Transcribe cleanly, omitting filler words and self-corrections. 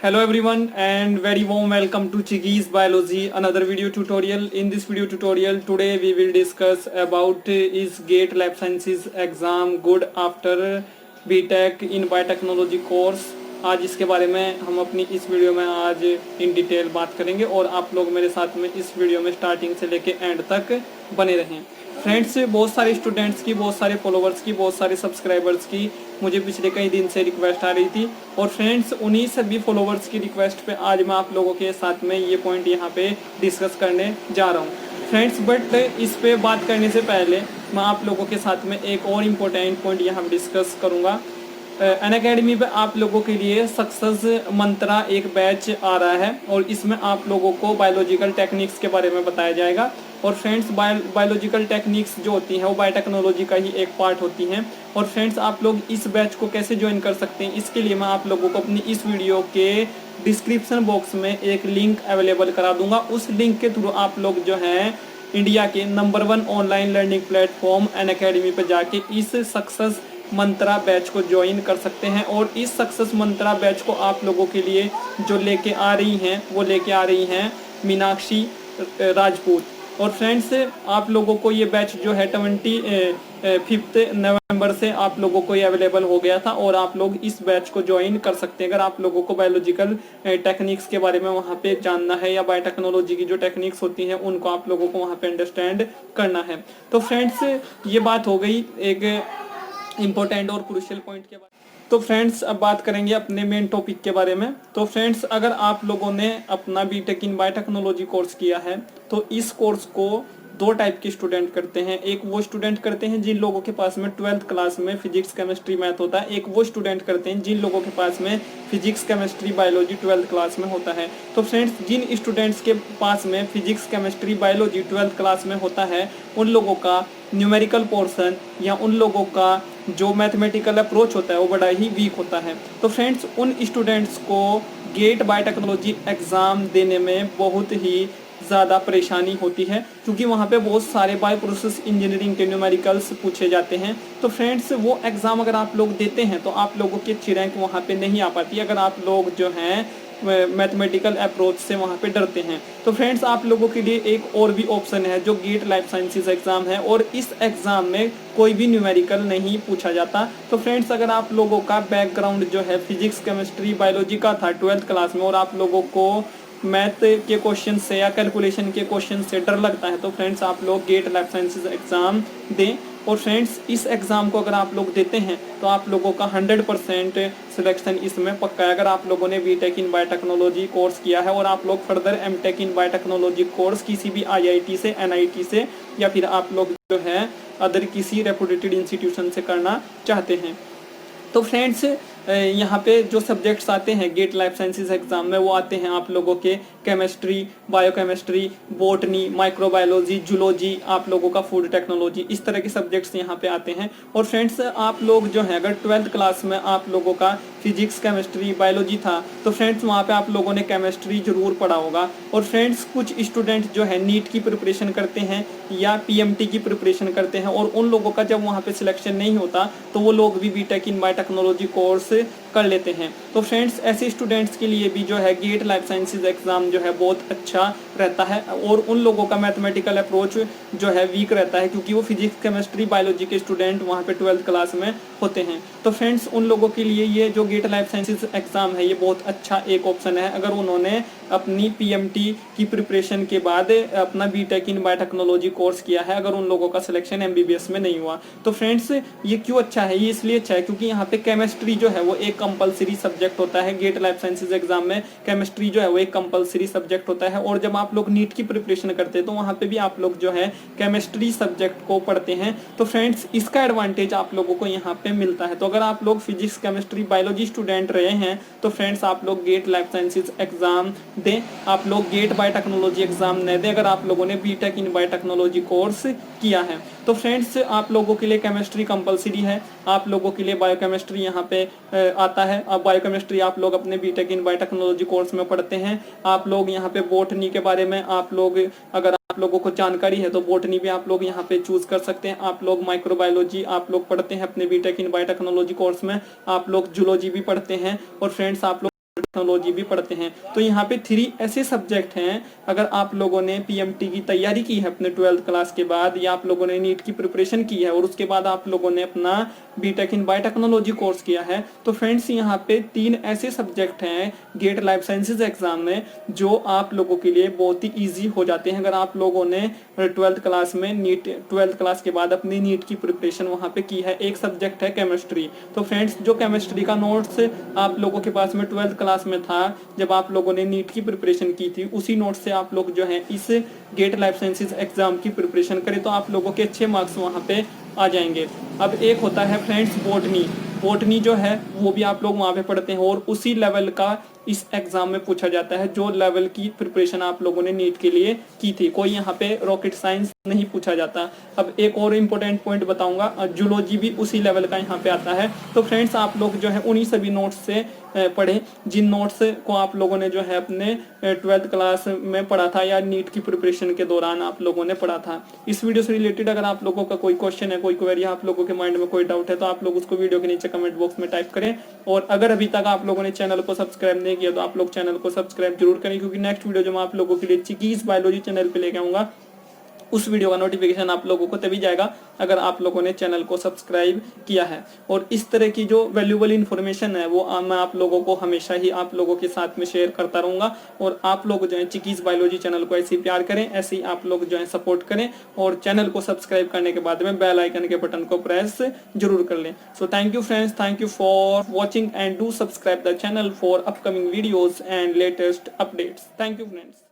Hello everyone and very warm welcome to Chiki's Biology, another video tutorial. In this video tutorial today we will discuss about is GATE Lab Sciences exam good after B.Tech in Biotechnology course। आज इसके बारे में हम अपनी इस video में आज in detail बात करेंगे और आप लोग मेरे साथ में इस वीडियो में स्टार्टिंग से लेके एंड तक बने रहें। फ्रेंड्स, बहुत सारे स्टूडेंट्स की, बहुत सारे फॉलोवर्स की, बहुत सारे सब्सक्राइबर्स की मुझे पिछले कई दिन से रिक्वेस्ट आ रही थी और फ्रेंड्स उन्हीं सभी फॉलोवर्स की रिक्वेस्ट पे आज मैं आप लोगों के साथ में ये पॉइंट यहाँ पे डिस्कस करने जा रहा हूँ फ्रेंड्स। बट इस पे बात करने से पहले मैं आप लोगों के साथ में एक और इम्पोर्टेंट पॉइंट यहाँ पे डिस्कस करूँगा। अनअकैडमी पे आप लोगों के लिए सक्सेस मंत्रा एक बैच आ रहा है और इसमें आप लोगों को बायोलॉजिकल टेक्निक्स के बारे में बताया जाएगा। और फ्रेंड्स बायोलॉजिकल टेक्निक्स जो होती हैं वो बायोटेक्नोलॉजी का ही एक पार्ट होती हैं। और फ्रेंड्स आप लोग इस बैच को कैसे ज्वाइन कर सकते हैं, इसके लिए मैं आप लोगों को अपनी इस वीडियो के डिस्क्रिप्शन बॉक्स में एक लिंक अवेलेबल करा दूंगा। उस लिंक के थ्रू आप लोग जो है इंडिया के number 1 online learning platform Unacademy पर जाके इस सक्सेस मंत्रा बैच को ज्वाइन कर सकते हैं। और इस सक्सेस मंत्रा बैच को आप लोगों के लिए जो लेके आ रही हैं वो लेके आ रही हैं मीनाक्षी राजपूत। और फ्रेंड्स आप लोगों को ये बैच जो है 25 नवंबर से आप लोगों को ये अवेलेबल हो गया था और आप लोग इस बैच को ज्वाइन कर सकते हैं अगर आप लोगों को बायोलॉजिकल टेक्निक्स के बारे में वहाँ पे जानना है या बायोटेक्नोलॉजी की जो टेक्निक्स होती हैं उनको आप लोगों को वहाँ पे अंडरस्टैंड करना है। तो फ्रेंड्स ये बात हो गई एक इम्पोर्टेंट और क्रूशियल पॉइंट के बारे में। तो फ्रेंड्स अब बात करेंगे अपने मेन टॉपिक के बारे में। तो फ्रेंड्स अगर आप लोगों ने अपना बीटेक इन बायोटेक्नोलॉजी कोर्स किया है तो इस कोर्स को दो टाइप के स्टूडेंट करते हैं। एक वो स्टूडेंट करते हैं जिन लोगों के पास में 12th क्लास में फिजिक्स केमिस्ट्री मैथ होता है। एक वो स्टूडेंट करते हैं जिन लोगों के पास में physics chemistry biology 12th class में होता है। तो फ्रेंड्स जिन स्टूडेंट्स के पास में physics chemistry biology 12th class में होता है उन लोगों का न्यूमेरिकल पोर्शन या उन लोगों का जो मैथमेटिकल अप्रोच होता है वो बड़ा ही वीक होता है। तो फ्रेंड्स उन स्टूडेंट्स को गेट बायोटेक्नोलॉजी एग्ज़ाम देने में बहुत ही ज़्यादा परेशानी होती है क्योंकि वहाँ पे बहुत सारे बायो प्रोसेस इंजीनियरिंग के न्यूमेरिकल्स पूछे जाते हैं। तो फ्रेंड्स वो एग्ज़ाम अगर आप लोग देते हैं तो आप लोगों की अच्छी रैंक वहाँ पे नहीं आ पाती अगर आप लोग जो हैं मैथमेटिकल अप्रोच से वहाँ पे डरते हैं। तो फ्रेंड्स आप लोगों के लिए एक और भी ऑप्शन है जो गेट लाइफ साइंसेज एग्ज़ाम है और इस एग्ज़ाम में कोई भी न्यूमेरिकल नहीं पूछा जाता। तो फ्रेंड्स अगर आप लोगों का बैकग्राउंड जो है फिजिक्स केमिस्ट्री बायोलॉजी का था 12th क्लास में और आप लोगों को मैथ के क्वेश्चन से या कैलकुलेशन के क्वेश्चन से डर लगता है तो फ्रेंड्स आप लोग गेट लाइफ साइंसेज एग्ज़ाम दें। और फ्रेंड्स इस एग्ज़ाम को अगर आप लोग देते हैं तो आप लोगों का 100% सिलेक्शन इसमें पक्का है। अगर आप लोगों ने बीटेक इन बायोटेक्नोलॉजी कोर्स किया है और आप लोग further MTech in biotechnology course किसी भी आईआईटी से एनआईटी से या फिर आप लोग जो है अदर किसी रेपुटेटेड इंस्टीट्यूशन से करना चाहते हैं। तो फ्रेंड्स यहाँ पे जो सब्जेक्ट्स आते हैं गेट लाइफ साइंसेज एग्ज़ाम में वो आते हैं आप लोगों के chemistry, biochemistry, botany, microbiology, zoology, आप लोगों का फूड टेक्नोलॉजी, इस तरह के सब्जेक्ट्स यहाँ पे आते हैं। और फ्रेंड्स आप लोग जो है अगर 12th क्लास में आप लोगों का फिजिक्स केमिस्ट्री बायोलॉजी था तो फ्रेंड्स वहाँ पे आप लोगों ने केमिस्ट्री जरूर पढ़ा होगा। और फ्रेंड्स कुछ स्टूडेंट जो है नीट की प्रिपरेशन करते हैं या पीएमटी की प्रिपरेशन करते हैं और उन लोगों का जब वहाँ पे सिलेक्शन नहीं होता तो वो लोग भी बीटेक इन बायोटेक्नोलॉजी कोर्स कर लेते हैं। तो फ्रेंड्स ऐसे स्टूडेंट्स के लिए भी जो है गेट लाइफ साइंसेज एग्ज़ाम जो है बहुत अच्छा रहता है और उन लोगों का मैथमेटिकल अप्रोच जो है वीक रहता है क्योंकि वो फिजिक्स केमिस्ट्री बायोलॉजी के स्टूडेंट वहाँ पे 12th क्लास में होते हैं। तो फ्रेंड्स उन लोगों के लिए ये जो गेट लाइफ साइंसेज एग्ज़ाम है ये बहुत अच्छा एक ऑप्शन है अगर उन्होंने अपनी पीएमटी की प्रिपरेशन के बाद अपना बीटेक इन बायोटेक्नोलॉजी कोर्स किया है अगर उन लोगों का सिलेक्शन एमबीबीएस में नहीं हुआ। तो फ्रेंड्स ये क्यों अच्छा है, ये इसलिए अच्छा है क्योंकि यहाँ पे केमिस्ट्री जो है वो एक कंपलसरी सब्जेक्ट होता है। गेट लाइफ साइंसेज एग्जाम में केमिस्ट्री जो है वो एक कंपलसरी सब्जेक्ट होता है और जब आप लोग नीट की प्रिपरेशन करते हैं तो वहाँ पे भी आप लोग जो है केमिस्ट्री सब्जेक्ट को पढ़ते हैं। तो फ्रेंड्स इसका एडवांटेज आप लोगों को यहाँ पे मिलता है। तो अगर आप लोग फिजिक्स केमिस्ट्री बायोलॉजी स्टूडेंट रहे हैं तो फ्रेंड्स आप लोग गेट लाइफ साइंसेज एग्जाम दें, आप लोग गेट बायोटेक्नोलॉजी एग्जाम न दें अगर आप लोगों ने बीटेक इन बायोटेक्नोलॉजी कोर्स किया है। तो फ्रेंड्स आप लोगों के लिए केमिस्ट्री कंपलसरी है, आप लोगों के लिए बायोकेमिस्ट्री यहाँ पे आता है। अब बायोकेमिस्ट्री आप लोग अपने बीटेक इन बायोटेक्नोलॉजी कोर्स में पढ़ते हैं। आप लोग यहाँ पे बॉटनी के बारे में आप लोग अगर आप लोगों को जानकारी है तो बॉटनी भी आप लोग यहाँ पे चूज कर सकते हैं। आप लोग माइक्रोबायोलॉजी आप लोग पढ़ते हैं अपने बीटेक इन बायोटेक्नोलॉजी कोर्स में, आप लोग जूलॉजी भी पढ़ते हैं और फ्रेंड्स आप लोग बायोटेक्नोलॉजी भी पढ़ते हैं। तो यहाँ पे 3 ऐसे सब्जेक्ट हैं, अगर आप लोगों ने पीएमटी की तैयारी की है अपने 12th क्लास के बाद, या आप लोगों ने नीट की प्रिपरेशन की है और उसके बाद आप लोगों ने अपना बीटेक इन बायोटेक्नोलॉजी कोर्स किया है, तो फ्रेंड्स यहाँ पे 3 ऐसे सब्जेक्ट हैं गेट लाइफ साइंसेज एग्जाम में जो आप लोगों के लिए बहुत ही ईजी हो जाते हैं अगर आप लोगों ने 12th क्लास में नीट 12th क्लास के बाद अपनी नीट की प्रिपरेशन वहाँ पे की है। एक सब्जेक्ट है केमिस्ट्री। तो फ्रेंड्स जो केमिस्ट्री का नोट्स आप लोगों के पास में 12th क्लास में था जब आप लोगों ने नीट की प्रिपरेशन की थी, उसी नोट से आप लोग जो है इस गेट लाइफ साइंसेज एग्जाम की प्रिपरेशन करें तो आप लोगों के अच्छे मार्क्स वहाँ पे आ जाएंगे। अब एक होता है फ्रेंड्स बॉटनी। बॉटनी जो है वो भी आप लोग वहाँ पे पढ़ते हैं और उसी लेवल का इस एग्जाम में पूछा जाता है जो लेवल की प्रिपरेशन आप लोगों ने नीट के लिए की थी। कोई यहाँ पे रॉकेट साइंस नहीं पूछा जाता। अब एक और इम्पोर्टेंट पॉइंट बताऊंगा, जूलॉजी भी उसी लेवल का यहाँ पे आता है। तो फ्रेंड्स आप लोग जो है उन्हीं सभी नोट्स से पढ़ें जिन नोट्स को आप लोगों ने जो है अपने 12th क्लास में पढ़ा था या नीट की प्रिपरेशन के दौरान आप लोगों ने पढ़ा था। इस वीडियो से रिलेटेड अगर आप लोगों का कोई क्वेश्चन है, कोई क्वेरी आप लोगों के माइंड में कोई डाउट है तो आप लोग उसको वीडियो के नीचे कमेंट बॉक्स में टाइप करें। और अगर अभी तक आप लोगों ने चैनल को सब्सक्राइब नहीं किया तो आप लोग चैनल को सब्सक्राइब जरूर करें, क्योंकि नेक्स्ट वीडियो जो मैं आप लोगों के लिए चिकीज बायोलॉजी चैनल पे लेके आऊंगा उस वीडियो का नोटिफिकेशन आप लोगों को तभी जाएगा अगर आप लोगों ने चैनल को सब्सक्राइब किया है। और इस तरह की जो वैल्यूएबल इन्फॉर्मेशन है वो मैं आप लोगों को हमेशा ही आप लोगों के साथ में शेयर करता रहूंगा। और आप लोग जो है चिकीज बायोलॉजी चैनल को ऐसे ही प्यार करें, ऐसे ही आप लोग जो है सपोर्ट करें और चैनल को सब्सक्राइब करने के बाद में बेल आइकन के बटन को प्रेस जरूर कर लें। So thank you friends, thank you for watching and do subscribe the channel for upcoming videos and latest updates. Thank you friends.